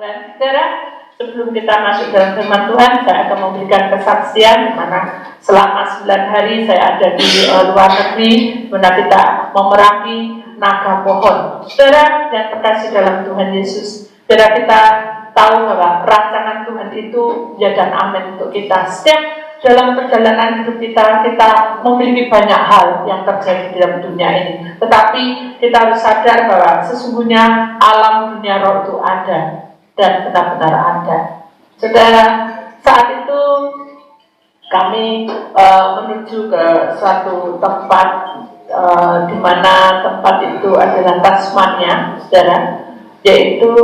Tuhan. Saudara, sebelum kita masuk dalam firman Tuhan, saya akan memberikan kesaksian di mana selama 9 hari saya ada di luar negeri, di mana kita memerangi naga pohon. Saudara yang terkasih dalam Tuhan Yesus, saudara, kita tahu bahwa rancangan Tuhan itu ya dan amin untuk kita. Setiap dalam perjalanan hidup kita memiliki banyak hal yang terjadi di dalam dunia ini. Tetapi kita harus sadar bahwa sesungguhnya alam dunia roh itu ada dan benar-benar ada. Saudara, saat itu kami menuju ke suatu tempat di mana tempat itu adalah Tasmania, saudara, yaitu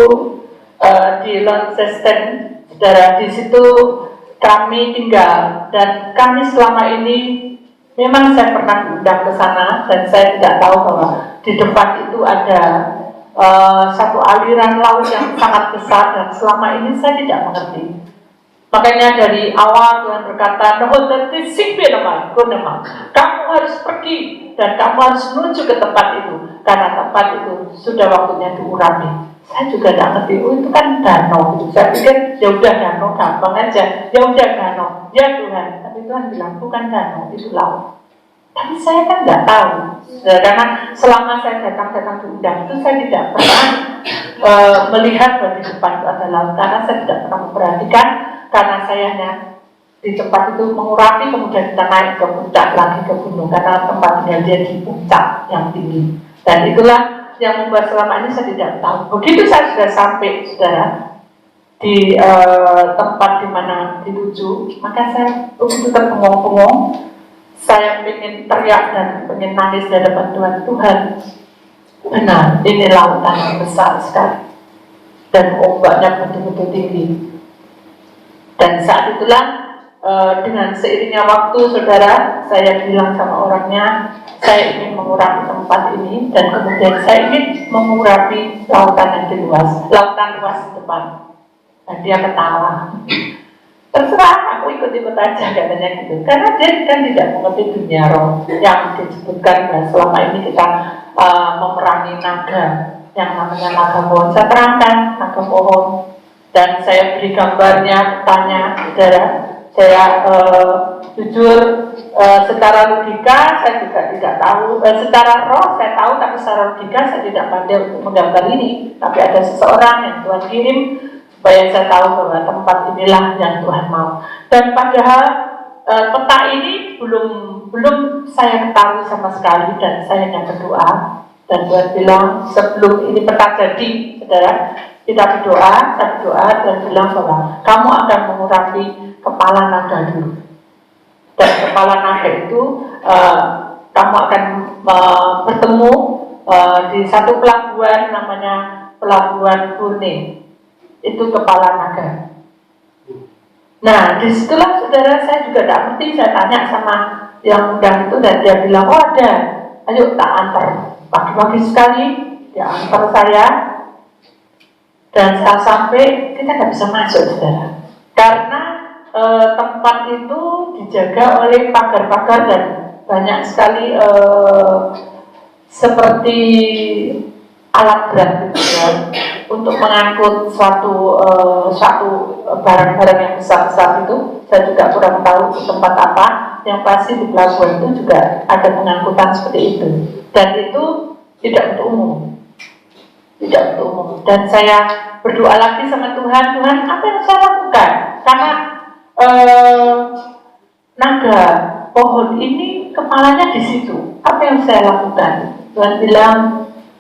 di Launceston, saudara. Di situ kami tinggal dan kami selama ini memang saya pernah diundang ke sana dan saya tidak tahu bahwa di depan itu ada satu aliran laut yang sangat besar dan selama ini saya tidak mengerti. Makanya dari awal Tuhan berkata, kamu harus pergi dan kamu harus menuju ke tempat itu karena tempat itu sudah waktunya diurapi. Saya juga tidak ngerti, itu kan danau. Saya pikir ya udah danau, gampang aja. Ya udah danau, ya Tuhan. Tapi Tuhan bilang bukan danau, itu laut. Tapi saya kan tidak tahu, karena selama saya datang diundang itu saya tidak pernah melihat bahwa di depan itu ada laut, karena saya tidak pernah memperhatikan, karena saya hanya di tempat itu mengurapi, kemudian kita naik ke puncak lagi ke gunung, karena tempatnya dia di puncak yang tinggi. Dan itulah yang membuat selama ini saya tidak tahu. Begitu saya sudah sampai, saudara, di tempat di mana dituju, maka saya begitu terbengong-bengong. Saya ingin teriak dan ingin nangis di hadapan Tuhan. Benar, ini lautan yang besar sekali dan ombaknya betul-betul tinggi. Dan saat itulah dengan seiringnya waktu, saudara, saya bilang sama orangnya, saya ingin mengurapi tempat ini dan kemudian saya ingin mengurapi lautan yang luas di depan. Dan dia ketawa. Terserah, aku ikut-ikut aja, katanya gitu. Karena dia kan tidak mengerti dunia roh yang disebutkan dan selama ini kita memerangi naga yang namanya naga pohon. Saya terangkan naga pohon dan saya beri gambarnya, tanya, saudara. Saya jujur secara logika saya juga tidak tahu, secara roh saya tahu, tapi secara logika saya tidak pandai untuk menggambar ini. Tapi ada seseorang yang Tuhan kirim supaya saya tahu bahwa tempat inilah yang Tuhan mau. Dan padahal peta ini belum saya ketahui sama sekali dan saya hanya berdoa. Dan Tuhan bilang sebelum ini peta jadi, saudara, kita berdoa, saya berdoa dan bilang bahwa kamu akan mengurapi kepala naga dulu. Dan kepala naga itu kamu akan bertemu di satu pelabuhan namanya Pelabuhan Purne. Itu kepala naga. Nah, disitulah saudara, saya juga tidak ngerti. Saya tanya sama yang undang itu dan dia bilang, oh ada, ayo tak antar. Pagi-pagi sekali dia antar saya dan saya sampai, kita tidak bisa masuk, saudara, karena tempat itu dijaga oleh pagar-pagar dan banyak sekali seperti alat berat gitu ya, untuk mengangkut suatu barang-barang yang besar-besar itu. Saya juga kurang tahu di tempat apa, yang pasti di pelabuhan itu juga ada pengangkutan seperti itu, dan itu tidak untuk umum, dan saya berdoa lagi sama Tuhan, apa yang saya lakukan, karena naga pohon ini kepalanya di situ, apa yang saya lakukan? Tuhan bilang,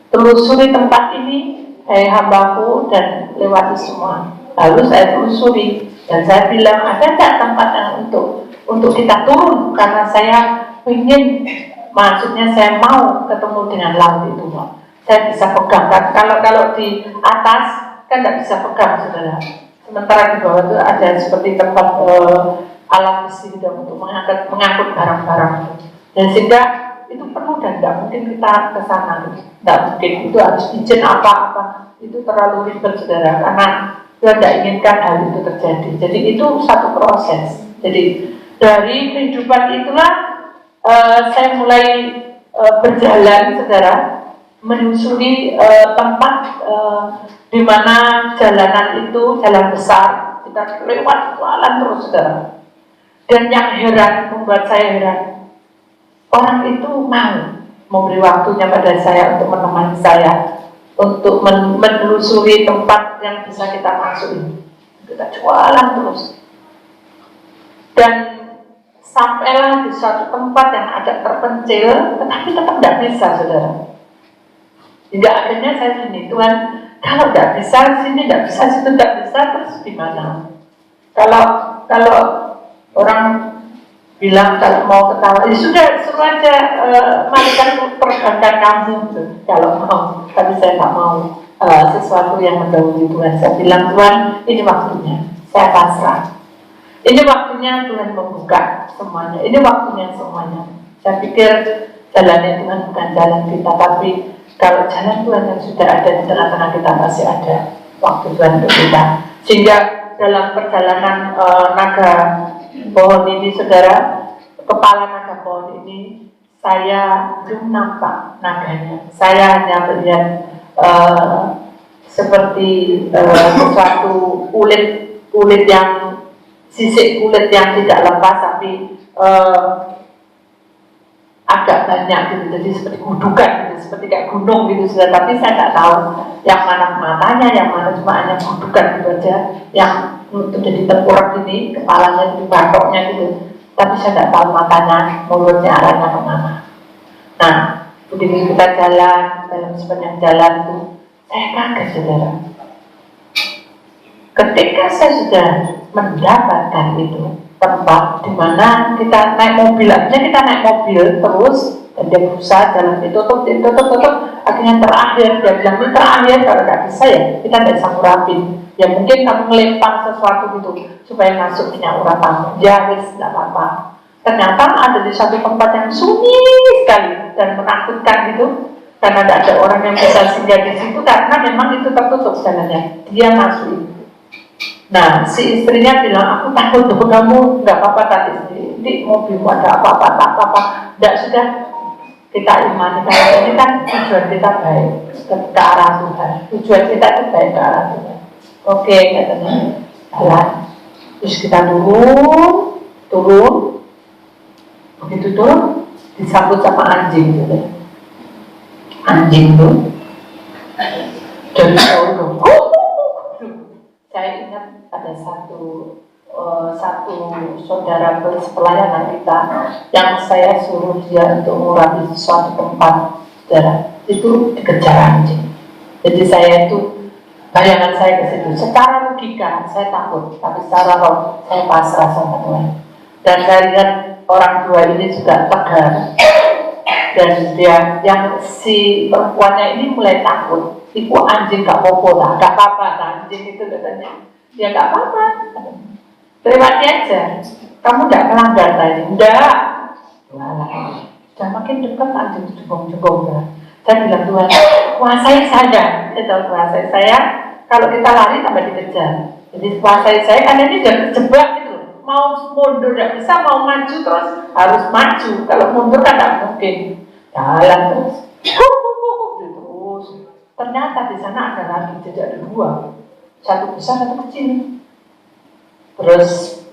telusuri tempat ini, hai hambaku, dan lewati semua. Lalu saya telusuri dan saya bilang, ada tidak tempat yang untuk kita turun, karena saya ingin, maksudnya saya mau ketemu dengan laut itu, saya bisa pegang. Kalau di atas kan tidak bisa pegang, saudara. Sementara di bawah itu ada seperti tempat alat besi untuk mengangkut barang-barang. Dan sehingga itu penuh dan tidak mungkin kita ke sana, tidak mungkin, itu harus izin apa-apa, itu terlalu ribet, saudara, karena Tuhan tidak inginkan hal itu terjadi. Jadi itu satu proses. Jadi dari kehidupan itulah saya mulai berjalan, saudara, menyusuri tempat di di mana jalanan itu jalan besar, kita lewat jalan terus saudara. Dan yang heran, membuat saya heran, orang itu mau memberi waktunya pada saya untuk menemani saya, untuk menelusuri tempat yang bisa kita masuki. Kita jualan terus. Dan sampailah di suatu tempat yang agak terpencil, tetapi tetap tidak bisa, saudara. Hingga akhirnya saya gini, Tuhan, kalau tidak bisa, sini tidak bisa, situ tidak bisa, terus gimana? Kalau orang bilang kalau mau ketawa, ya sudah, suruh aja malaikat perbankan kamu, kalau mau. Tapi saya tak mau sesuatu yang mendahului Tuhan. Saya bilang, Tuhan, ini waktunya, saya pasrah. Ini waktunya Tuhan membuka semuanya. Ini waktunya semuanya. Saya pikir jalannya Tuhan bukan jalan kita, tapi kalau jalan Tuhan yang sudah ada di tengah-tengah kita masih ada waktu Tuhan untuk kita. Sehingga dalam perjalanan naga pohon ini, saudara, kepala naga pohon ini, saya belum nampak naganya. Saya hanya melihat seperti sesuatu kulit yang sisik kulit yang tidak lepas, tapi agak banyak gitu, jadi seperti gudukan gitu, seperti kayak gunung gitu sudah. Tapi saya tidak tahu yang mana matanya, yang mana cuma hanya gudukan gitu aja, yang untuk jadi tengkorak ini, kepalanya, batoknya gitu. Tapi saya tidak tahu matanya, mulutnya arahnya kemana. Nah, begitu kita jalan dalam sepanjang jalan itu, saya kaget, saudara. Ketika saya sudah mendapatkan itu tempat di mana kita naik mobil, akhirnya kita naik mobil terus, dan dia berusaha jalan ditutup, akhirnya terakhir dia bilang ini terakhir, kalau tidak bisa ya kita tidak bisa ngurapin, ya mungkin kamu melempar sesuatu gitu supaya masuk minyak urapan, ya wis tidak apa-apa. Ternyata ada di satu tempat yang sunyi sekali dan menakutkan gitu, karena tidak ada orang yang bisa singgah di situ karena memang itu tertutup jalannya, dia masuk. Nah, si istrinya bilang, aku takut tuh, kamu nggak apa-apa tadi di mobilmu ada apa-apa, tak apa-apa. Tidak, sudah, kita imani kalau ini kan tujuan kita baik ke arah Tuhan. Tujuan kita itu baik ke arah Tuhan. Oke, katanya jalan. Terus kita turun. Begitu turun, disambut sama anjing gitu. Anjing tuh dari jauh. Saya ingat ada satu saudara pelayanan kita yang saya suruh dia untuk mengurapi suatu tempat, saudara, itu dikejar anjing. Jadi saya itu, bayangan saya ke situ. Secara logika saya takut, tapi secara roh saya pasrah sama Tuhan. Dan saya lihat orang tua ini juga tegar. Dan dia, yang si perempuannya ini mulai takut. Ibu anjing gak apa-apa lah, gak apa-apa lah, anjing itu katanya. Ya gak apa-apa, lewati aja. Kamu gak melanggar tadi, enggak. Walah, sudah makin dekat anjing jebong-jebong ya. Saya bilang, Tuhan, kuasai saya. Kuasai saya, kalau kita lari tambah dikejar. Jadi kuasai saya, karena ini udah terjebak gitu. Mau mundur gak bisa, mau maju terus harus maju. Kalau mundur kan gak mungkin. Jalan terus. Ternyata di sana ada lagi, jadi ada dua, satu besar, satu kecil. Terus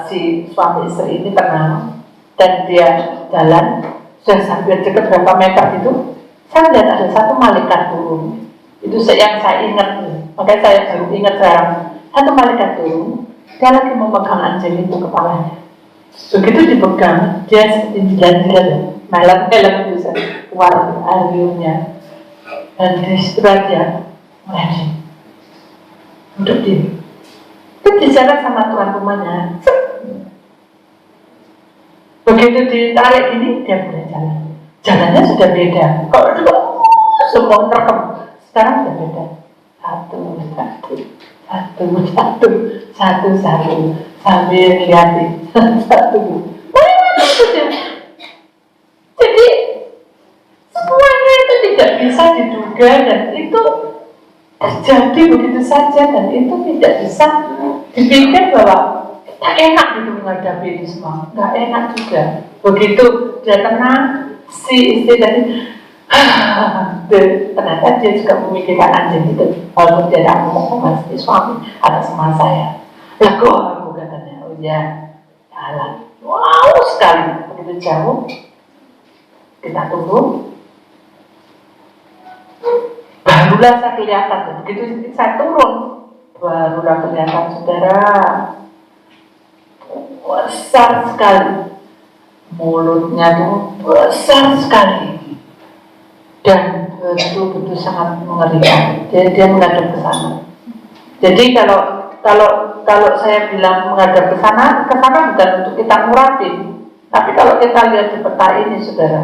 si suami istri ini tenang dan dia jalan, sudah sambil dekat berapa meter itu, saya lihat ada satu malaikat turun. Itu yang saya ingat, makanya saya baru ingat sekarang. Satu malaikat turun, dia lagi memegang anjing itu kepalanya. Begitu dipegang, dia seperti jilat-jilat, melet-melet itu keluar air liurnya. Dan di situ aja mulai duduk dia. Itu bicara sama tuan rumahnya. Begitu ditarik ini, dia mulai jalan. Jalannya sudah beda. Kalau dulu semua terekam, sekarang sudah beda. Satu sambil lihatin satu. Jadi semuanya itu tidak bisa diduga dan itu terjadi begitu saja, dan itu tidak bisa dipikir bahwa kita enak gitu menghadapi itu semua. Nggak enak juga. Begitu dia tenang, si istri tadi ternyata dia juga memikirkan anjing itu, walaupun dia tidak ngomong pasti suami atas nama saya. Lah kok aku katanya, oh ya jalan, wow sekali, begitu jauh kita tunggu, barulah saya kelihatan, begitu saya turun, barulah kelihatan saudara, besar sekali, mulutnya tuh besar sekali, dan betul-betul sangat mengerikan. Jadi dia menghadap ke sana. Jadi kalau saya bilang menghadap ke sana bukan untuk kita nguratin, tapi kalau kita lihat di peta ini, saudara,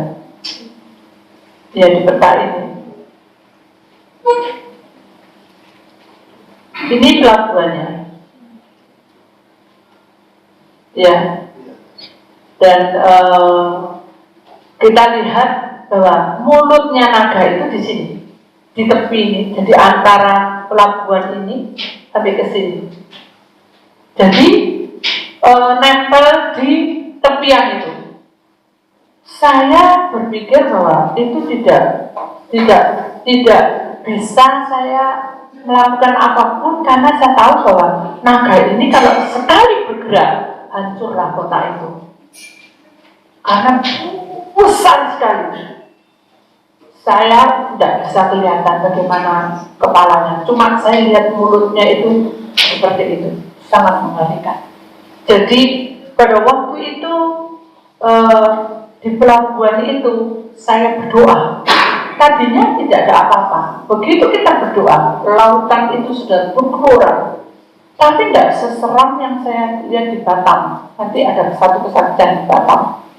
ya di peta ini pelabuhannya, ya, dan kita lihat bahwa mulutnya naga itu di sini, di tepi ini, jadi antara pelabuhan ini sampai ke sini. Jadi nempel di tepian itu. Saya berpikir bahwa itu tidak bisa saya melakukan apapun karena saya tahu bahwa naga ini kalau sekali bergerak hancurlah kota itu. Karena besar sekali. Saya tidak bisa kelihatan bagaimana kepalanya, cuma saya lihat mulutnya itu seperti itu, sangat mengerikan. Jadi pada waktu itu di pelabuhan itu saya berdoa. Tadinya tidak ada apa-apa. Begitu kita berdoa, lautan itu sudah bergelora. Tapi tidak seseram yang saya lihat di Batam. Nanti ada satu kesaksian di Batam.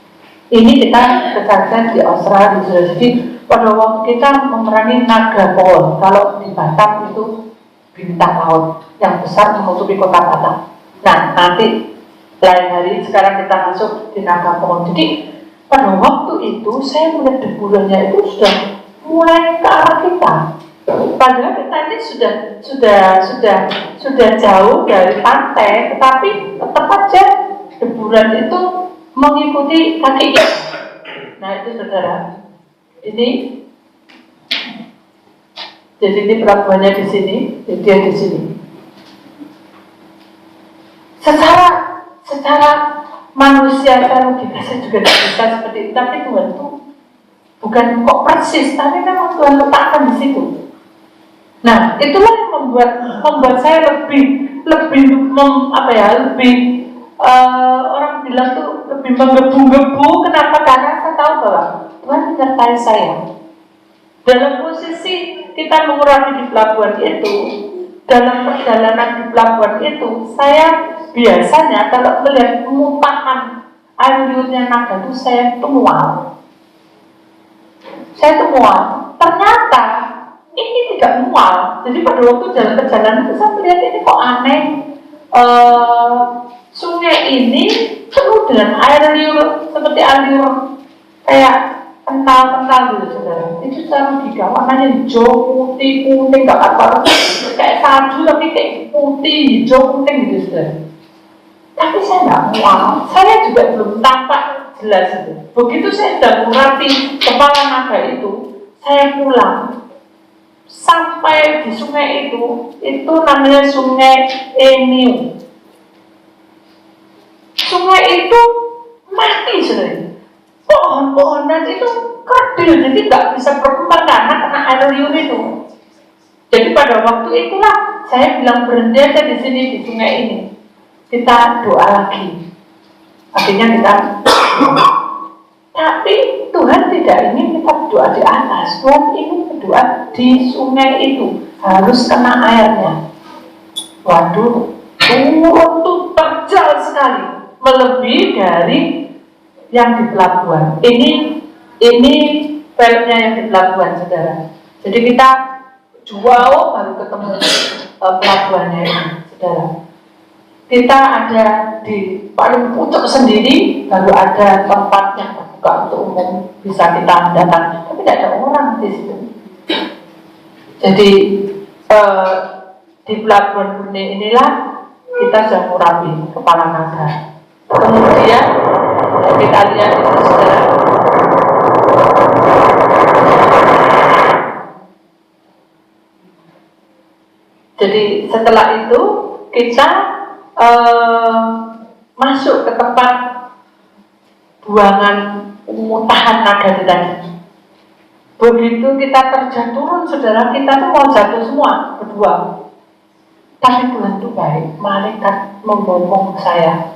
Ini kita kesaksian di Australia. Jadi pada waktu kita memerangi naga pohon, kalau di Batam itu bintang laut yang besar menutupi kota Batam. Nah, nanti lain hari sekarang kita masuk di naga pohon. Jadi pada waktu itu saya melihat deburannya itu sudah mulai ke arah kita. Padahal kita ini sudah jauh dari pantai, tetapi tetap aja deburan itu mengikuti kaki kita. Nah itu saudara, ini jadi ini pelabuhannya di sini, dia di sini. Secara manusia, secara logika saya juga tidak bisa seperti itu, tapi Tuhan itu bukan kok persis, tapi memang Tuhan letakkan di situ. Nah, itulah yang membuat saya lebih orang bilang tuh lebih menggebu-gebu. Kenapa? Karena saya tahu bahwa Tuhan menyertai saya. Dalam posisi kita mengurangi di pelabuhan itu, dalam perjalanan di pelabuhan itu, saya biasanya kalau melihat mutahan air liurnya naga itu saya tuh mual. Ternyata ini tidak mual. Jadi pada waktu jalan perjalanan itu saya melihat ini kok aneh. Sungai ini penuh dengan air liur seperti air liur kayak kental-kental gitu saudara. Itu secara logika warnanya hijau, putih, kuning, gak apa-apa, kayak salju tapi kayak putih, hijau, kuning gitu saudara. Tapi saya nggak mual. Saya juga belum tampak jelas itu. Begitu saya sudah mengurati kepala naga itu, saya pulang sampai di sungai itu namanya Sungai Eniu. Sungai itu mati sebenarnya. Pohon-pohonan itu kerdil, jadi nggak bisa berkembang karena kena air liur itu. Jadi pada waktu itulah saya bilang berhenti aja di sini di sungai ini. Kita doa lagi. Akhirnya kita tapi Tuhan tidak ingin kita berdoa di atas. Tuhan ingin berdoa di sungai itu, harus kena airnya. Waduh, itu terjal sekali, melebihi dari yang di pelabuhan. Ini filenya yang di pelabuhan, saudara. Jadi kita jauh baru ketemu pelabuhannya ini, saudara. Kita ada di paling pucuk sendiri, baru ada tempat yang terbuka untuk umum bisa kita datang, tapi tidak ada orang di situ. Jadi di pelabuhan Bune inilah kita sudah murapi kepala naga. Kemudian kita lihat itu saudara. Jadi setelah itu kita masuk ke tempat buangan mutahan naga tadi. Begitu kita terjun turun, saudara, kita tuh mau jatuh semua berdua. Tapi Tuhan itu baik, malaikat membopong saya.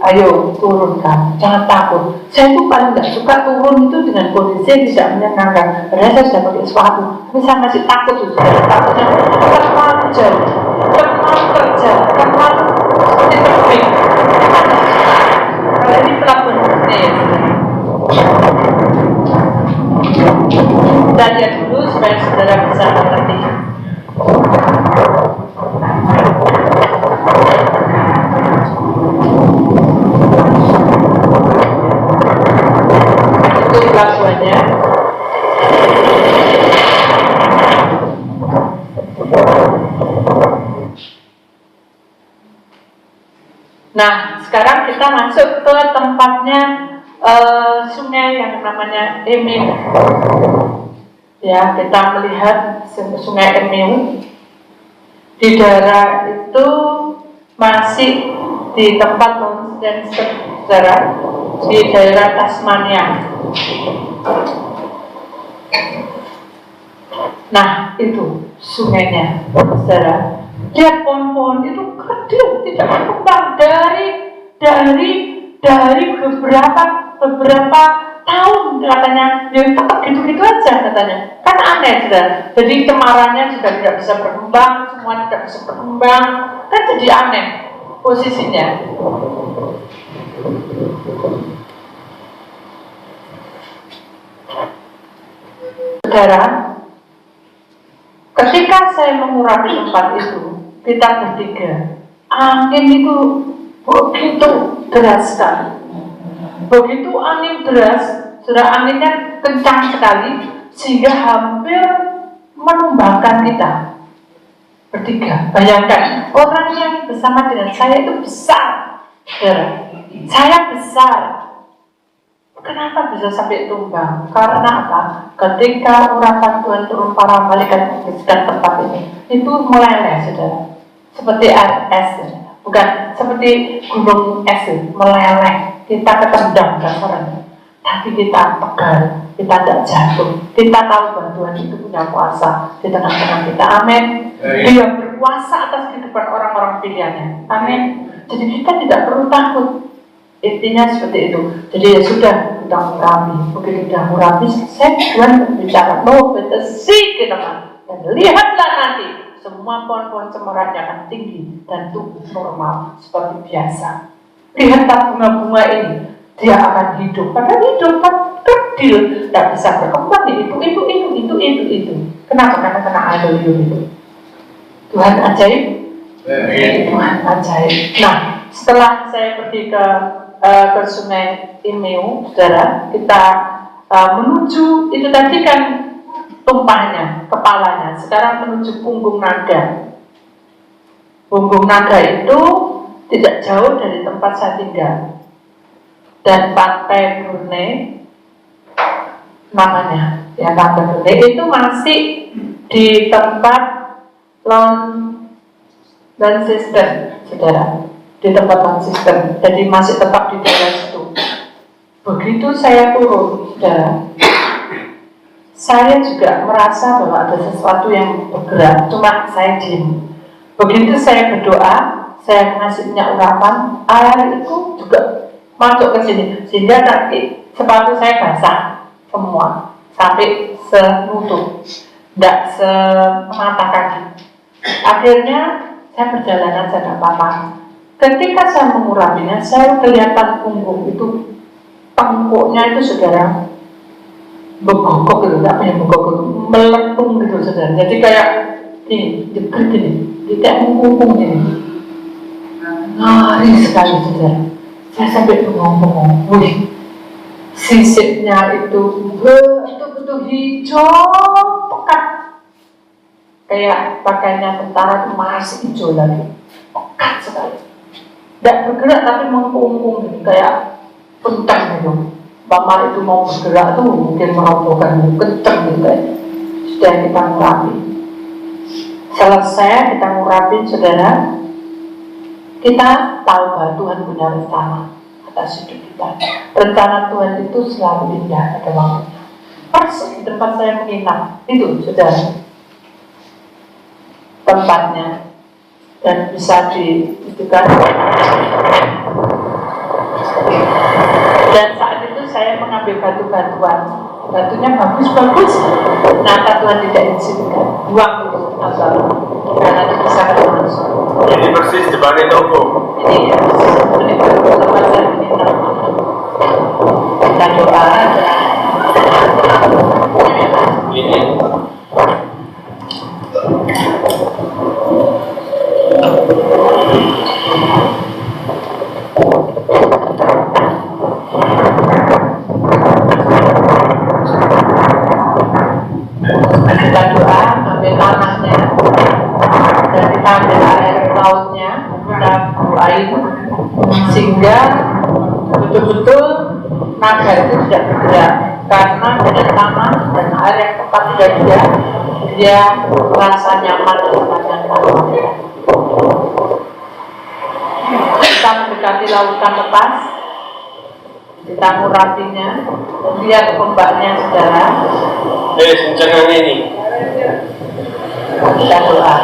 Ayo turunkan, jangan takut. Saya tuh paling gak suka turun itu dengan kondisi yang tidak menyenangkan. Padahal saya sudah pakai sesuatu, tapi saya masih takut tuh. Takutnya terlalu jauh, terlalu terjal, terlalu seperti terbang. Kalau ini pelabuhan ini ya, kita lihat dulu supaya saudara bisa mengerti. Itu pelabuhannya. Nah, sekarang kita masuk ke tempatnya sungai yang namanya Emeu. Ya, kita melihat sungai Emeu. Di daerah itu masih di tempat dan saudara di daerah Tasmania. Nah, itu sungainya, saudara. Lihat pohon-pohon itu kecil, tidak berkembang dari beberapa tahun katanya, ya tetap gitu-gitu aja katanya. Kan aneh, saudara. Jadi cemarannya juga tidak bisa berkembang, semua tidak bisa berkembang, kan jadi aneh posisinya. Saudara, ketika saya mengurapi tempat itu, kita bertiga, angin itu begitu deras sekali. Begitu angin deras, sudah anginnya kencang sekali, sehingga hampir menumbangkan kita bertiga. Bayangkan, orang yang bersama dengan saya itu besar, saya besar. Kenapa bisa sampai tumbang? Karena apa? Ketika urapan Tuhan turun para malaikat membersihkan tempat ini, itu meleleh, saudara. Seperti air es, bukan seperti gunung es, meleleh. Kita ketendang dasarnya, tapi kita tegar, kita tidak jatuh. Kita tahu bahwa Tuhan itu punya kuasa di tengah-tengah kita. Amin. Dia berkuasa atas kehidupan orang-orang pilihannya. Amin. Jadi kita tidak perlu takut. Intinya seperti itu. Jadi ya sudah, kita murapi. Begitu sudah murapi, saya Tuhan berbicara, mau betesi ke depan. Dan lihatlah nanti, semua pohon-pohon cemara akan tinggi dan tumbuh normal seperti biasa. Lihatlah bunga-bunga ini, dia akan hidup. Padahal hidup kan kecil, tidak bisa berkembang. Itu. Kenapa? Karena kena air itu. Tuhan ajaib. Tuhan ajaib. Nah, setelah saya pergi ke sungai Emeu, saudara, kita menuju itu tadi kan tumpahnya, kepalanya. Sekarang menuju punggung naga. Punggung naga itu tidak jauh dari tempat saya tinggal. Dan Pantai Brunei namanya, ya Pantai Brunei itu masih di tempat Launceston, saudara. Di tempat konsisten, jadi masih tetap di daerah situ. Begitu saya turun, saudara, saya juga merasa bahwa ada sesuatu yang bergerak, cuma saya diam. Begitu saya berdoa, saya ngasih minyak urapan, air itu juga masuk ke sini, sehingga nanti sepatu saya basah semua sampai senutut, tidak semata kaki. Akhirnya saya berjalan aja, tidak apa-apa. Ketika saya mengurapinya, saya kelihatan punggung itu, tengkuknya itu, saudara, begokok gitu, apa yang begokok itu, meletung gitu, saudara. Jadi kayak ini, jepret ini, tidak mengkumpung ini. Ngeri sekali, saudara. Saya sampai bengong-bengong, wih, sisiknya itu betul-betul hijau pekat, kayak pakainya tentara itu masih hijau lagi, pekat sekali. Tidak bergerak tapi mengkungkung kayak pentang gitu. Bapak itu mau bergerak tuh mungkin merobohkan kenceng gitu. Sudah kita murapi. Selesai kita ngurapin saudara, kita tahu bahwa Tuhan punya rencana atas hidup kita. Rencana Tuhan itu selalu indah pada waktunya. Persis di tempat saya menginap itu saudara tempatnya, dan bisa diitukan. Dan saat itu saya mengambil batu-batuan, batunya bagus-bagus. Nah, Tuhan tidak izinkan, buang itu asal, karena itu bisa langsung. Ini persis depannya toko. Ini ya, persis di tempat saya menginap. Kita doa. Ini. Kita doa, ambil tanahnya, dan kita ambil air lautnya, kita doain sehingga betul-betul naga itu tidak bergerak, karena dengan tanah dan air yang tepat dia merasa nyaman di sepanjang tanah. Kita mendekati lautan lepas, kita ngurapinya, lihat ombaknya saudara. Senjangan ini. Kita doa.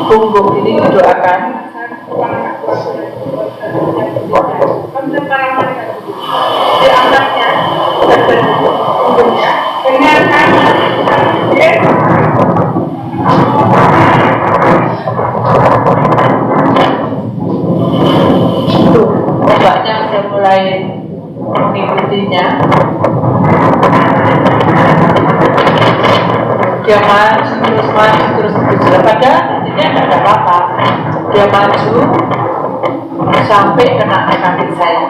Punggung ini didoakan. Diangkatnya dan punggungnya dengan kanan. Ombaknya sudah mulai mengikutinya. Dia maju terus. Padahal intinya tidak ada apa-apa. Dia maju sampai kena kaki saya.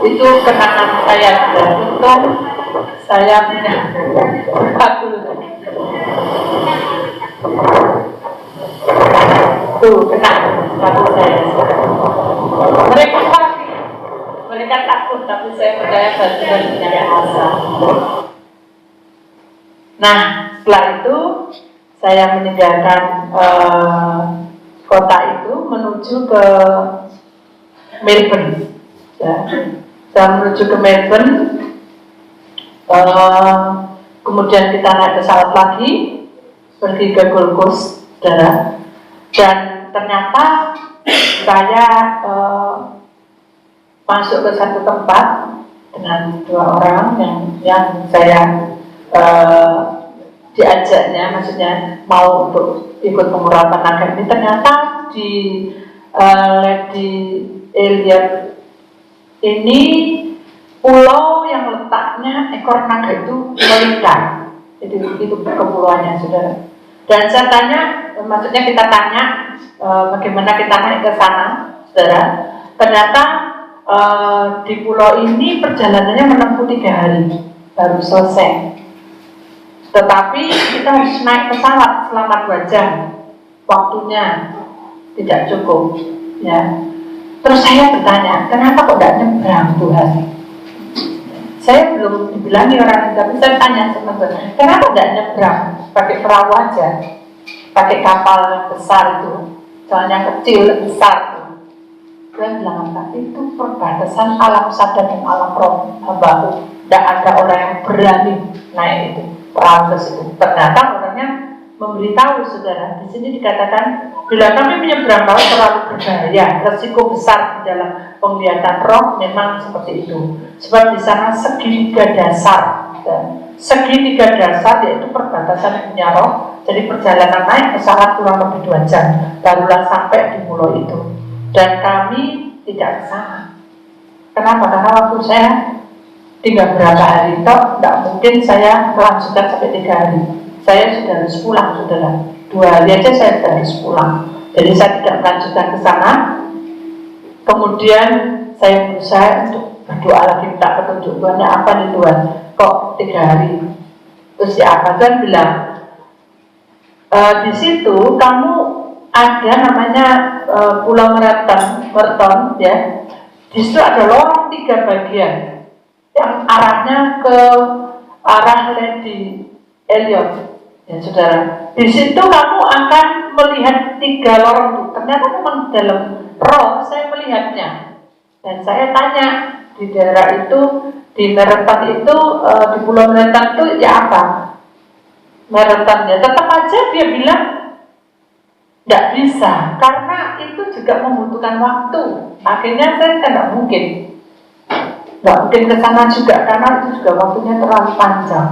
Itu kenangan saya, dan untung saya punya batu. Tuh kena batu saya. Mereka takut, tapi saya percaya Tuhan punya kuasa. Nah, setelah itu saya meninggalkan kota itu menuju ke Melbourne. Ya. Saya menuju ke Melbourne, kemudian kita naik pesawat lagi pergi ke Gold Coast, saudara. Dan ternyata saya masuk ke satu tempat dengan 2 orang yang saya diajaknya, maksudnya mau untuk ikut pengurapan naga ini. Ternyata di Lady Elliot ini pulau yang letaknya ekor naga itu melingkar. Itu kepulauannya, saudara. Dan saya tanya, maksudnya kita tanya bagaimana kita naik ke sana, saudara. Ternyata di pulau ini perjalanannya menempuh 3 hari baru selesai. Tetapi kita harus naik pesawat selama 2 jam, waktunya tidak cukup, ya. Terus saya bertanya, kenapa kok tidak nyebrang Tuhan? Saya belum dibilangi orang, tapi saya tanya sama Tuhan, kenapa tidak nyebrang pakai perahu aja, pakai kapal yang besar itu, soalnya kecil besar itu. Tuhan bilang apa? Itu perbatasan alam sadar dan alam roh, bahu. Tidak ada orang yang berani naik itu perahu ke situ. Ternyata orangnya memberitahu, saudara. Di sini dikatakan, bila kami menyeberang laut terlalu berbahaya, resiko besar di dalam penglihatan roh memang seperti itu. Sebab di sana segitiga dasar, segitiga dasar yaitu perbatasan dunia roh. Jadi perjalanan naik pesawat kurang lebih 2 jam, barulah sampai di pulau itu. Dan kami tidak ke sana. Kenapa? Karena waktu saya tinggal berapa hari toh, tidak mungkin saya melanjutkan sampai 3 hari. Saya sudah harus pulang, saudara. 2 hari aja saya sudah harus pulang. Jadi saya tidak melanjutkan ke sana. Kemudian saya berusaha untuk berdoa lagi, minta petunjuk Tuhan, apa nih Tuhan? Kok 3 hari? Terus ya apa? Tuhan bilang, di situ kamu ada namanya Pulau Merton, ya. Di situ ada lorong 3 bagian. yang arahnya ke arah Lady Elliot, ya saudara. Di situ kamu akan melihat 3 lorong itu. Ternyata memang dalam roh saya melihatnya, dan saya tanya di daerah itu, di Meretan itu, di Pulau Meretan itu ya apa Meretannya. Tetap aja dia bilang tidak bisa, karena itu juga membutuhkan waktu. Akhirnya saya tidak mungkin ke sana juga, karena itu juga waktunya terlalu panjang.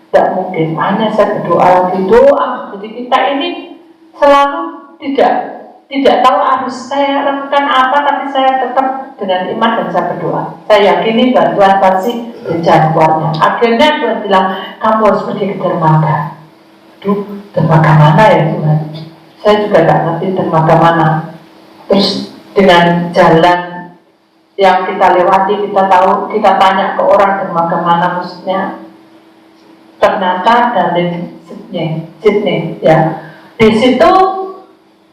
Tidak mungkin. Hanya saya berdoa lagi, doa. Jadi kita ini selalu tidak tahu harus saya lakukan apa, tapi saya tetap dengan iman dan saya berdoa. Saya yakini bantuan pasti di jalan keluarnya. Akhirnya Tuhan bilang, kamu harus pergi ke dermaga. Aduh, dermaga mana ya Tuhan? Saya juga tidak ngerti dermaga mana. Terus dengan jalan yang kita lewati, kita tahu, kita tanya ke orang dermaga mana maksudnya. Ternyata dari Sydney, ya. Di situ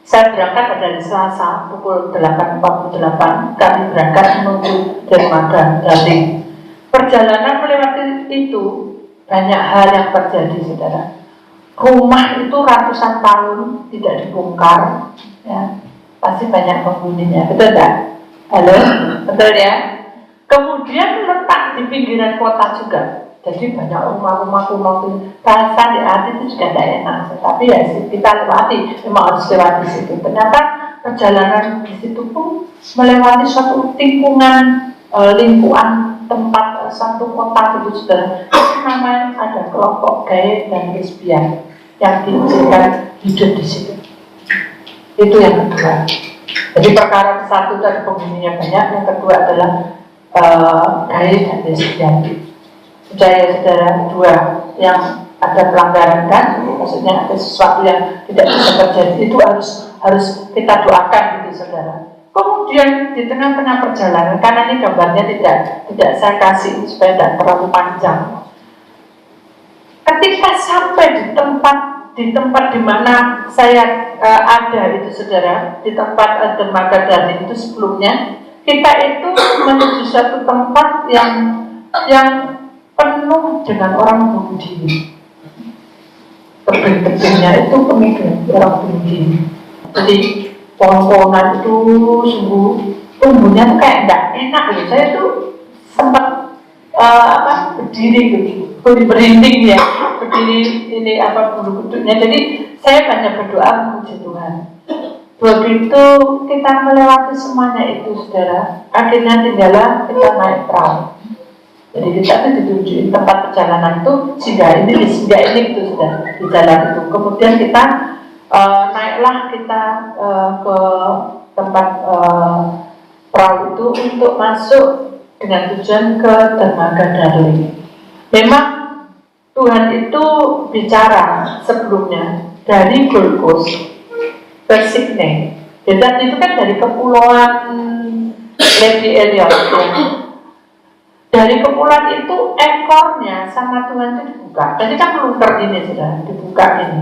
saya berangkat dari Selasa pukul 8.48, kami berangkat menuju dermaga Darling. Perjalanan melewati itu banyak hal yang terjadi, saudara. Rumah itu ratusan tahun tidak dibongkar, ya. Pasti banyak penghuninya, betul tidak? Halo, betul ya? Kemudian letak di pinggiran kota juga. Jadi banyak rumah-rumah kuno, rasa di hati itu juga tidak enak. Tapi ya kita lewati, memang harus lewati situ. Ternyata perjalanan di situ pun melewati suatu lingkungan tempat satu kota itu sudah namanya ada kelompok gay dan lesbian yang diizinkan hidup di situ. Itu yang kedua. Jadi perkara satu dari penghuninya banyak, yang kedua adalah gay dan lesbian. Saudara dua yang ada pelanggaran, kan, maksudnya ada sesuatu yang tidak bisa terjadi, itu harus kita doakan gitu, saudara. Kemudian di tengah-tengah perjalanan, karena ini gambarnya tidak saya kasih supaya tidak terlalu panjang. Ketika sampai di tempat di mana saya ada itu, saudara, di tempat dermaga Darling itu sebelumnya, kita itu menuju suatu tempat yang penuh dengan orang bunuh diri. Tebing-tebingnya itu penuh dengan orang bunuh diri. Jadi pohon-pohonan itu sungguh tumbuhnya tuh kayak tidak enak gitu. Saya tuh sempat berdiri gitu, berinding ya, berdiri ini bulu kuduknya. Jadi saya banyak berdoa memuji Tuhan. Begitu kita melewati semuanya itu, saudara, akhirnya tinggallah kita naik perahu. Jadi kita tuh ditunjukin tempat perjalanan itu singgah ini gitu, sudah di jalan itu. Kemudian kita naiklah kita ke tempat perahu itu untuk masuk dengan tujuan ke dermaga Darling. Memang Tuhan itu bicara sebelumnya dari Gold Coast ke Sydney. Dan itu kan dari kepulauan Lady Elliot. Dari kepulauan itu ekornya sama Tuhan itu dibuka. Tadi kan melungker ini sudah dibuka ini.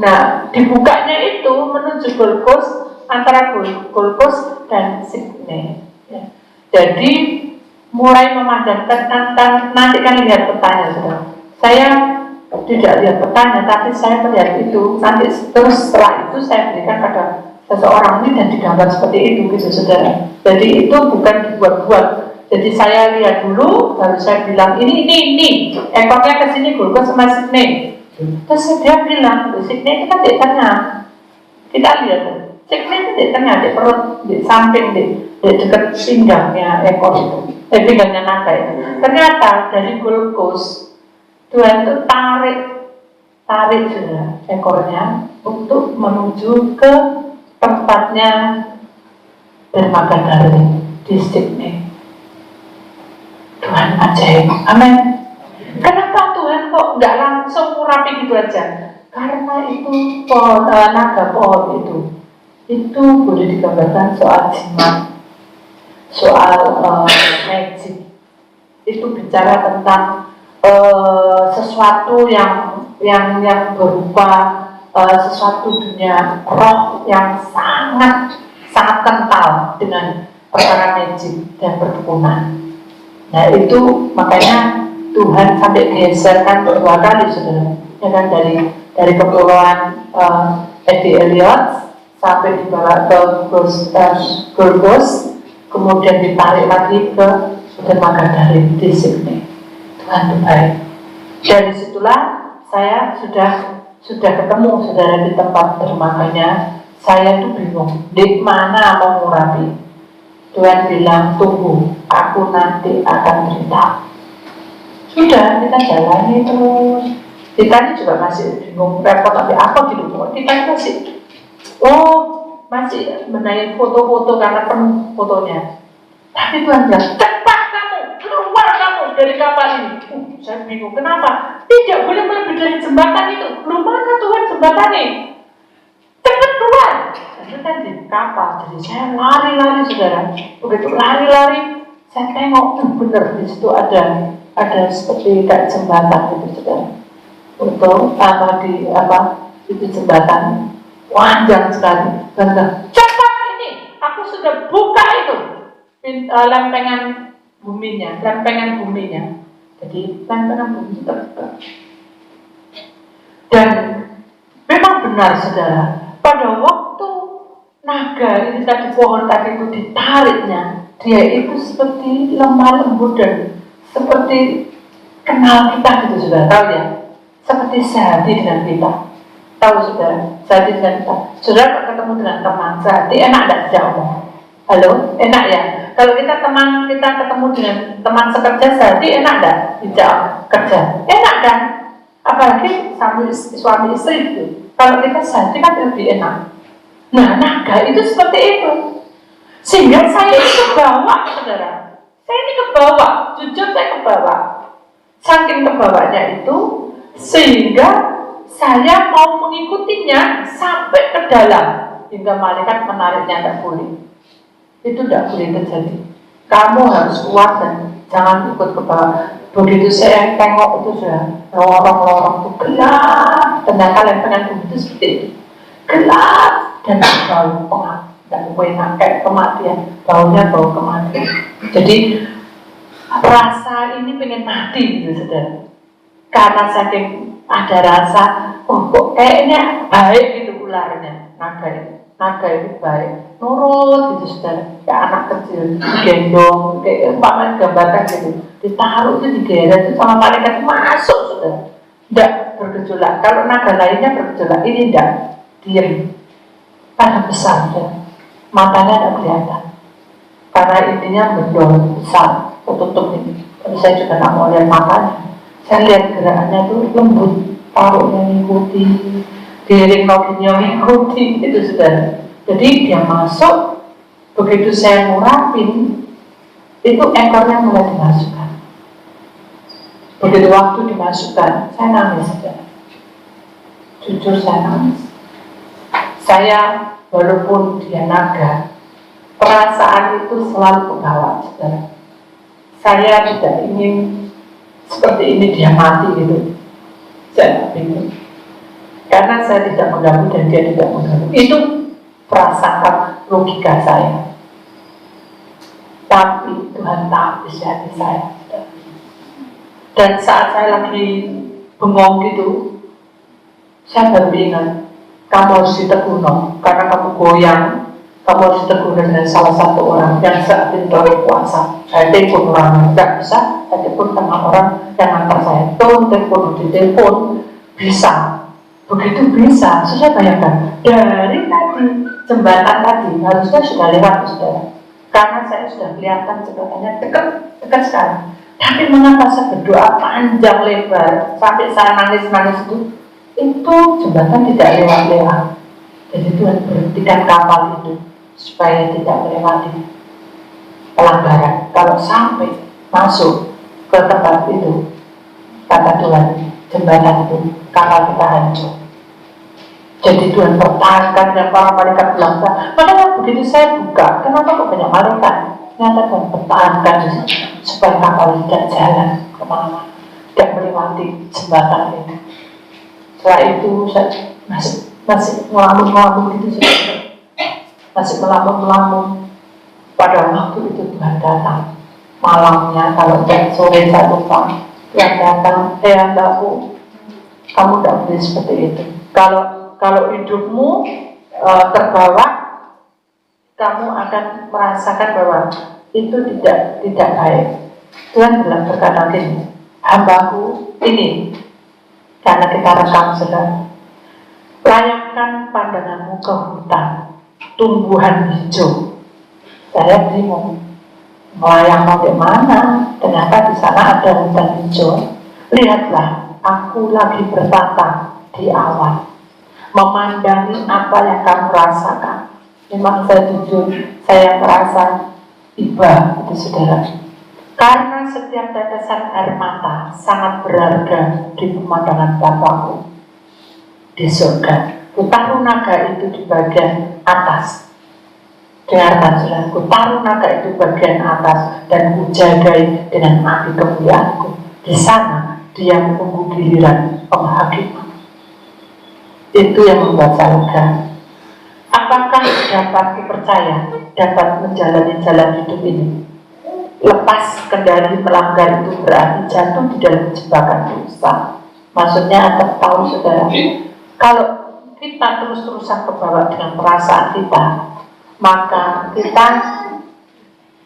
Nah, dibukanya itu menuju Gold Coast, antara Gold Coast dan Sydney. Ya. Jadi mulai memanjangkan, nanti kan lihat petanya sudah. Saya tidak lihat petanya, tapi saya melihat itu. Nanti terus setelah itu saya berikan pada seseorang ini dan digambar seperti itu gitu, saudara. Jadi itu bukan dibuat-buat. Jadi saya lihat dulu, baru saya bilang ini ekornya ke sini Gold Coast sama Sydney. Terus dia bilang, Sydney itu kan di tengah. Kita lihat, Sydney itu di tengah, di perut, di samping, di dekat pinggangnya ekor itu, pinggangnya naga itu. Ternyata dari Gold Coast Tuhan itu tarik sudah ekornya untuk menuju ke tempatnya dermaga Darling di Sydney. Tuhan ajaib, amin. Kenapa Tuhan kok nggak langsung rapi gitu aja? Karena itu naga pohon itu boleh digambarkan soal jimat, soal magic. Itu bicara tentang sesuatu yang berupa sesuatu dunia roh yang sangat kental dengan perkara magic dan perdukunan. Nah itu makanya Tuhan sampai geserkan 2 kali saudara, ya kan, dari kepulauan Eddie Elliot sampai dibawa ke Gorgos, kemudian ditarik lagi ke dermaga dari di Sydney. Tuhan itu baik. Dari situlah saya sudah ketemu saudara di tempat dermaganya. Saya tuh bingung, di mana mau ngurapi. Tuhan bilang, tunggu, aku nanti akan cerita. Sudah, kita jalani terus. Kita juga masih bingung, repot tapi apa gitu. Kita masih, masih menaik foto-foto karena penuh fotonya. Tapi Tuhan bilang, cepat kamu, keluar kamu dari kapal ini. Saya bingung, kenapa? Tidak boleh melebihi dari jembatan itu. Belum mana Tuhan jembatan ini? Cepat keluar. Itu kan di kapal, jadi saya lari-lari saudara. Begitu lari-lari, saya tengok, bener di situ ada seperti kayak jembatan gitu saudara. Untuk itu jembatan panjang sekali. Bener, cepat ini, aku sudah buka itu lempengan buminya. Jadi lempengan bumi terbuka. Dan memang benar saudara, pada waktu naga ini tadi, pohon tadi itu ditariknya, dia itu seperti lemah lembut dan seperti kenal kita gitu saudara, tahu ya, seperti sehati dengan kita. Tahu saudara, sehati dengan kita. Saudara ketemu dengan teman sehati, enak tidak dijak omong? Halo, enak ya? Kalau kita ketemu dengan teman sekerja sehati, enak tidak dijak kerja? Enak kan? Apalagi suami istri itu. Kalau kita sehati kan lebih enak. Nah, naga itu seperti itu. Sehingga saya ini kebawa, saudara. Saya ini kebawa, jujur saya kebawa. Saking kebawanya itu, sehingga saya mau mengikutinya sampai ke dalam. Hingga malaikat menariknya, tidak boleh. Itu tidak boleh terjadi. Kamu harus kuat dan jangan ikut ke bawah. Begitu saya tengok itu sudah lorong-lorong itu gelap. Ternyata lempengan bumi itu seperti itu. Gelap dan bau pengap dan enak kayak kematian, baunya bau kematian. Jadi rasa ini pengen mati gitu saudara, karena saking ada rasa kok kayaknya baik gitu ularnya. Naga itu baik, nurut gitu saudara, kayak anak kecil gendong, kayak paman gambarkan gitu, ditaruh itu digeret itu sama malaikat masuk saudara, tidak bergejolak. Kalau naga lainnya bergejolak, ini tidak, diam. Karena besar ya. Matanya tidak kelihatan karena intinya bendol besar tertutup ini. Tapi saya juga tidak mau lihat matanya. Saya lihat gerakannya itu lembut, taruhnya ngikuti, diiring loginya ngikuti, itu sudah. Jadi dia masuk, begitu saya ngurapin, itu ekornya mulai dimasukkan. Begitu waktu dimasukkan, saya nangis saja. Jujur saya nangis. Saya walaupun dia naga, perasaan itu selalu kebawa, saudara. Saya tidak ingin seperti ini dia mati gitu. Saya tidak ingin, karena saya tidak mengganggu dan dia tidak mengganggu. Itu perasaan logika saya. Tapi Tuhan tahu isi hati saya. Dan saat saya lagi bengong gitu, saya baru ingat, kamu harus ditegur, karena kamu goyang. Kamu harus ditegur dengan salah satu orang yang saat itu puasa. Saya telepon orang, tidak bisa. Saya telepon sama orang yang antar saya. Tolong telepon, di telepon bisa. Begitu bisa, saya bayangkan dari tadi jembatan tadi harusnya sudah lewat, saudara. Karena saya sudah kelihatan jembatannya dekat sekali. Tapi mengapa saya berdoa panjang lebar sampai saya nangis itu jembatan tidak lewat-lewat. Jadi Tuhan berhentikan kapal itu supaya tidak melewati pelanggaran. Kalau sampai masuk ke tempat itu, kata Tuhan, jembatan itu kapal kita hancur. Jadi Tuhan pertahankan dan para malaikat bilang, makanya begitu saya buka, kenapa kok banyak malaikat? Ternyata Tuhan pertahankan supaya kapal tidak jalan kemana-mana, tidak melewati jembatan itu. Setelah itu saya masih melamun gitu saja. Masih melamun. Pada waktu itu Tuhan datang malamnya, kalau jam sore saya lupa, yang datang, anakku, kamu tidak boleh seperti itu. Kalau hidupmu terbawa, kamu akan merasakan bahwa itu tidak baik. Tuhan berkata gini, hambaku ini, karena kita rekam saudara, layakkan pandanganmu ke hutan, tumbuhan hijau. Saya bingung, melayang mau di mana? Ternyata di sana ada hutan hijau. Lihatlah, aku lagi bertata di awan, memandangi apa yang kamu rasakan. Memang saya jujur, saya merasa iba itu saudara. Karena setiap tetesan air mata sangat berharga di pemandangan Bapakku di surga. Kutaruh naga itu di bagian atas. Dengarkan saudaraku, taruh naga itu bagian atas dan kujagai dengan api kemuliaanku. Di sana dia menunggu giliran penghakiman. Itu yang membuat saya lega. Apakah dapat dipercaya, dapat menjalani jalan hidup ini? Lepas kendali melanggar itu berarti jatuh di dalam jebakan dosa. Maksudnya Anda tahu saudara, kalau kita terus-terusan kebawa dengan perasaan kita, maka kita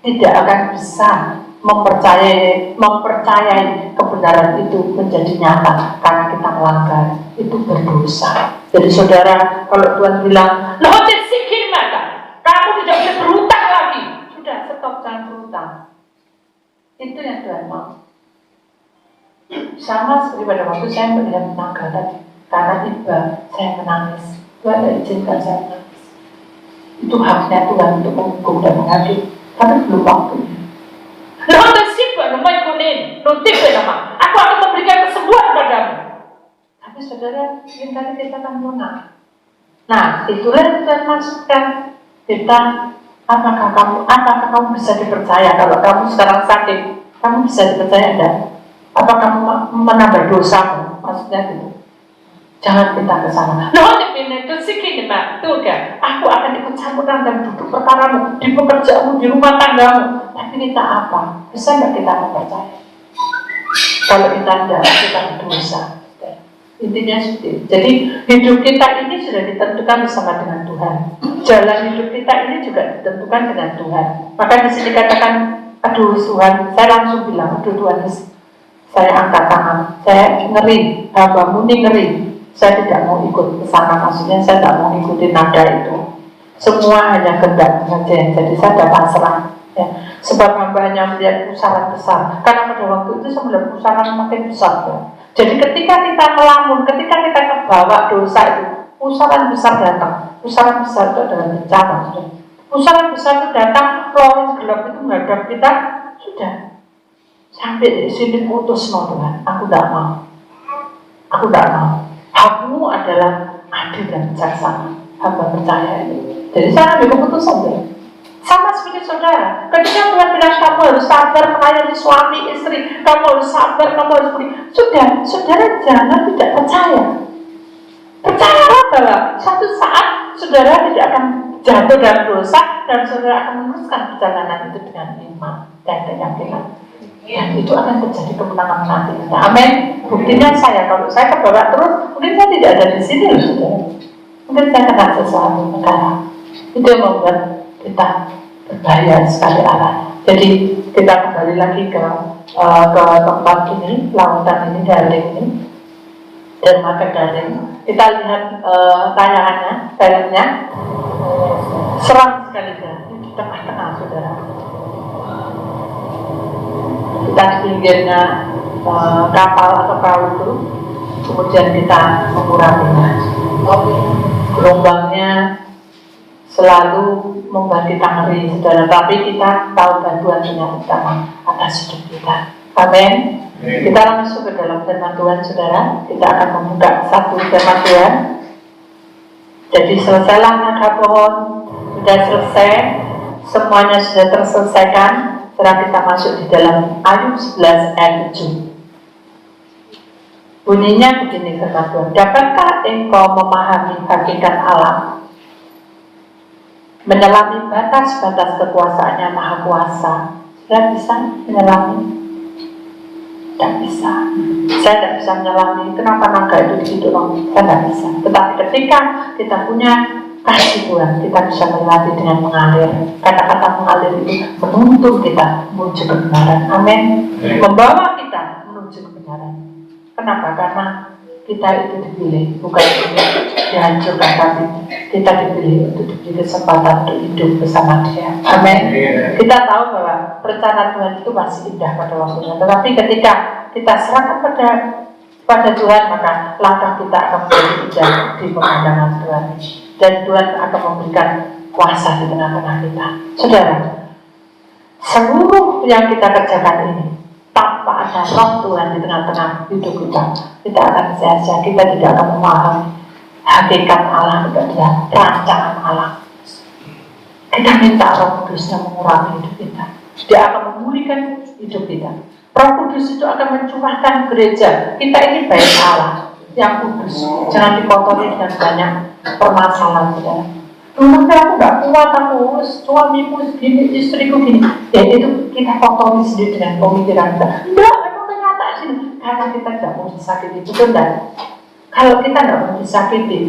tidak akan bisa mempercayai kebenaran itu menjadi nyata karena kita melanggar, itu berdosa. Jadi saudara, kalau Tuhan bilang, kamu tidak boleh berhutang lagi, sudah stop, jangan berhutang. Itu yang Tuhan mau. Sama seperti pada waktu saya melihat naga tadi, karena tiba saya menangis. Tuhan tidak izinkan saya menangis. Itu haknya Tuhan untuk menghukum dan mengadili, tapi belum waktunya. Aku akan memberikan kesembuhan padamu. Tapi saudara, kali kita akan lunak. Nah, itulah yang Tuhan maksudkan. Kita, apakah kamu bisa dipercaya? Kalau kamu sekarang sakit, kamu bisa dipercaya enggak? Apa kamu menambah dosamu? Maksudnya gitu. Jangan kita ke sana. Aku akan ikut campuran dan duduk perkaramu, di pekerjaanmu, di rumah tanggamu. Tapi kita apa? Bisa nggak kita mempercaya? Kalau kita tidak, kita berdosa. Intinya seperti itu. Jadi hidup kita ini sudah ditentukan bersama dengan Tuhan. Jalan hidup kita ini juga ditentukan dengan Tuhan. Maka di sini katakan, aduh Tuhan, saya langsung bilang, aduh Tuhan, saya angkat tangan, saya ngeri, hambamu ini ngeri. Saya tidak mau ikut ke sana, maksudnya saya tidak mau ikuti nada itu. Semua hanya kehendak saja, jadi saya tidak pasrah. Ya. Sebab hamba hanya melihat pusaran besar. Karena pada waktu itu saya melihat pusaran makin besar. Ya. Jadi ketika kita melamun, ketika kita kebawa dosa itu, pusaran besar datang. Pusaran besar itu adalah bencana. Pusaran besar itu datang, pelori gelap itu menghadap kita, sudah. Sampai di sini putus, no Tuhan. Aku tidak mau. Aku tidak mau. Hakmu adalah adil dan bijaksana. Hamba percaya itu. Jadi saya ambil keputusan ya. Sama seperti saudara. Ketika Tuhan bilang kamu harus sabar melayani suami istri, kamu harus sabar, kamu harus beri. Sudah, saudara jangan tidak percaya. Percayalah bahwa suatu saat saudara tidak akan jatuh dalam dosa dan saudara akan meneruskan perjalanan itu dengan iman dan keyakinan. Ya, itu akan terjadi kemenangan nanti. Amin. Buktinya saya, kalau saya kebawa terus, mungkin saya tidak ada di sini loh, saudara. Mungkin saya kena sesuatu negara. Itu yang membuat kita berbahaya sekali arahnya. Jadi kita kembali lagi ke tempat ini, lautan ini, daring ini, dermaga daring. Kita lihat tayangannya, filmnya, seram sekali kan, di tengah-tengah saudara. Kita di pinggirnya kapal atau perahu itu, kemudian kita menguranginya. Gelombangnya selalu membuat kita ngeri, saudara. Tapi kita tahu bantuan yang utama atas hidup kita. Amin. Kita langsung ke dalam firman Tuhan, saudara. Kita akan membuka satu firman Tuhan. Jadi selesailah naga pohon, sudah selesai, semuanya sudah terselesaikan. Setelah kita masuk di dalam Ayub 11 ayat 7. Bunyinya begini firman Tuhan. Dapatkah engkau memahami hakikat alam, menyelami batas-batas kekuasaannya Maha Kuasa? Saya bisa menyelami? Tidak bisa. Saya tidak bisa menyelami. Kenapa naga itu di situ? Saya tidak bisa. Tetapi ketika kita punya kasih Tuhan, kita bisa melatih dengan mengalir. Kata-kata mengalir itu menuntun kita menuju kebenaran. Amin. Membawa kita menuju kebenaran. Kenapa? Karena kita itu dipilih, bukan untuk dihancurkan, tapi kita dipilih untuk diberi kesempatan untuk hidup bersama Dia. Amin. Kita tahu bahwa rencana Tuhan itu masih indah pada waktunya. Tetapi ketika kita serahkan pada Tuhan, maka langkah kita akan menjadi indah di pemandangan Tuhan. Dan Tuhan akan memberikan kuasa di tengah-tengah kita. Saudara, seluruh yang kita kerjakan ini tanpa ada roh Tuhan di tengah-tengah hidup kita, kita akan sia-sia. Kita tidak akan memahami hakikat Allah, itu adalah rancangan Allah. Kita minta Roh Kudus yang mengurangi hidup kita. Dia akan memulihkan hidup kita. Roh Kudus itu akan mencurahkan gereja. Kita ini baik Allah yang kudus, jangan dikotori dengan banyak permasalahan kita. Nanti aku gak kuat, aku suamiku gini, istriku gini. Ya itu kita kotori sendiri dengan pemikiran kita. Enggak, memang kenyataan sih. Karena kita tidak mau disakiti, betul enggak? Kalau kita tidak mau disakiti,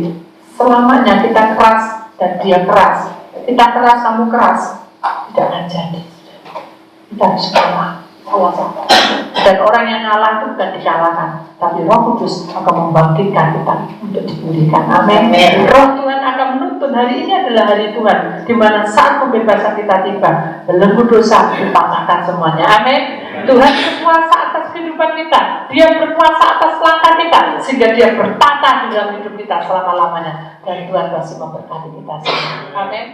selamanya kita keras dan dia keras. Kita keras, kamu keras, tidak akan jadi. Kita harus kalah. Dan orang yang ngalah itu bukan dikalahkan, tapi Roh Kudus akan membangkitkan kita untuk dipulihkan. Amin. Roh Tuhan akan menuntun. Hari ini adalah hari Tuhan, di mana saat pembebasan kita tiba, belenggu dosa dipatahkan semuanya. Amin. Tuhan berkuasa atas kehidupan kita. Dia berkuasa atas langkah kita, sehingga Dia bertata di dalam hidup kita selama-lamanya. Dan Tuhan pasti memberkati kita semua. Amin.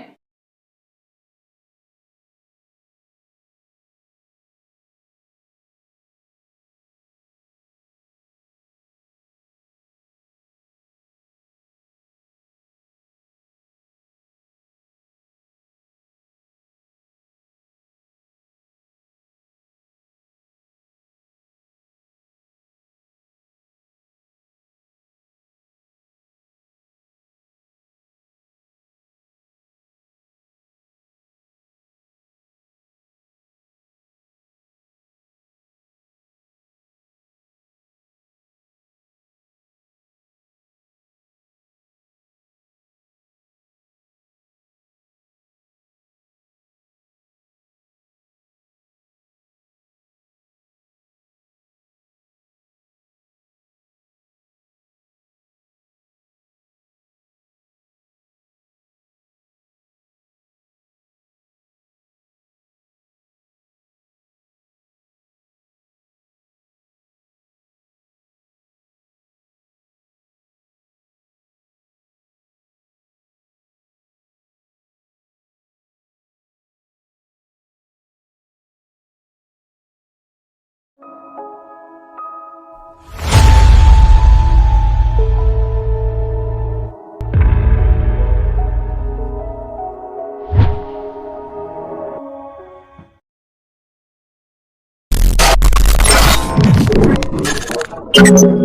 Thank you.